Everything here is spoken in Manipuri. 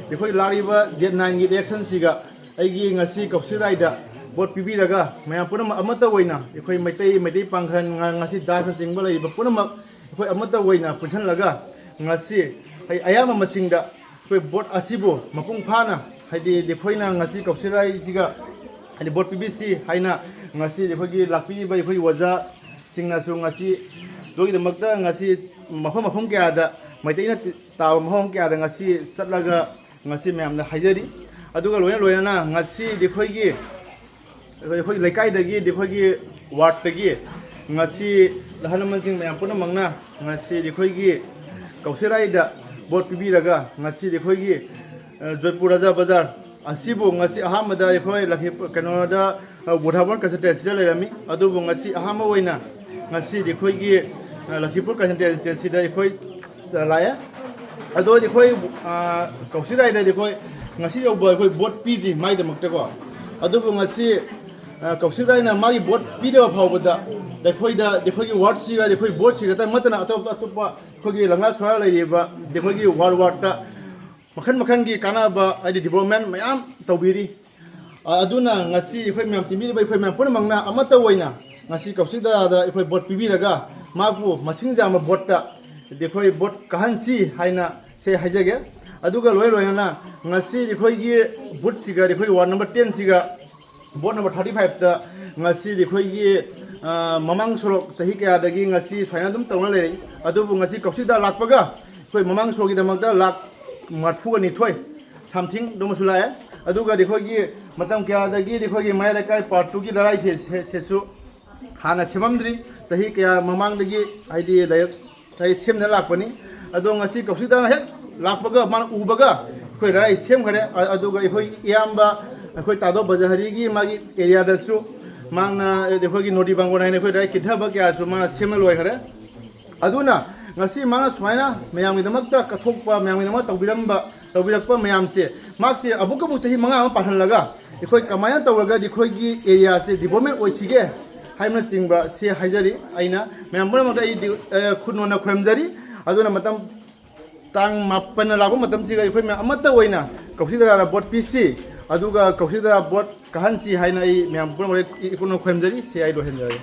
देखो लारीबा डेट 9 की इलेक्शन सिगा अगी ngasi Kaushik Rai da vote pibiraga mayam punama amata oina ekhoi maitai pangkhan ngasi dasa singba laiba punama ekhoi amata oina punsanlaga ngasi ayama masingda ekhoi vote asibo mapung phana haidi dekhoina ngasi Kaushik Rai siga haidi vote pibisi haina ngasi dekhoi gi lakpi ba ekhoi waja singna su ngasi dogi damakta ngasi mafam kya da maitai na taw mafam kya da ngasi chatlaga ngasi mayam na haijari aduga loina ngasi dekhoigi ekhoi laikai dagi dekhoigi ward dagi ngasi lahanman sing mayam puna mangna ngasi dekhoigi Kaushik Rai da vote pibiraga ngasi dekhoigi Joypur bazar asibu ngasi ahamada ekhoi lakhi kanoda budhaban kasate sida lerami adubu ngasi ahama oina ngasi dekhoigi lakhipur kasate sida ekhoi laya ado dekhoi Kaushik Rai da dekhoi ngasi yoba ekhoi vote pidi mai damakta ko adubu ngasi Kaushik Rai na magi vote pidaba phawbada dekhoi ward siga dekhoi vote siga ta matana atop khogi langa swara laiba dekhoi ward ta makhan gi kanaba adi development mayam tawbiri aduna ngasi ekhoi mayam timi ba ekhoi mayam puna mangna amata oina ngasi Kaushik da ekhoi vote pibiraga mabu masingjama vote ta dekhoi vote kahansi haina se hajage aduga loina na ngasi dekhoi gi vote siga dekhoi ward number 10 siga vote number 35 ta ngasi dekhoi gi mamang sorok sahi kya dagi ngasi swaina dum tawna le adubu ngasi Kaushik da lakpaga ekhoi mamang sorogi damakta lak marfu ni thoi something dum sulaya aduga dekhoi gi matam kya dagi dekhoi gi mai lakai part 2 gi larai sesu hana semamdri sahi kya mamang dagi aidi dayak sai semna lakpani adu ngasi Kaushik da hek lakpaga man ubaga ekhoi rai sem khare aduga ekhoi iyamba ekhoi tado bazahari gi magi area da su mangna dekhoi gi nodi bangona ne ekhoi rai kithaba kya su ma semna loi khare aduna ngasi mana swaina mayam gi damakta kathokpa mayam gi damakta tawbirakpa mayam se makse abuka bu chahi manga pahan laga ekhoi kamaya tawraga dekhoi gi area se development oisige haimna chingba se haijari aina mayam bora mata I khunona khramjari aduna matam tang mapan lagu matam siga ekhoi mayam amata oina Kaushik da vote pc aduga Kaushik da vote kahansi haina I mayam bora mata ikuno khramjari se ai do henjari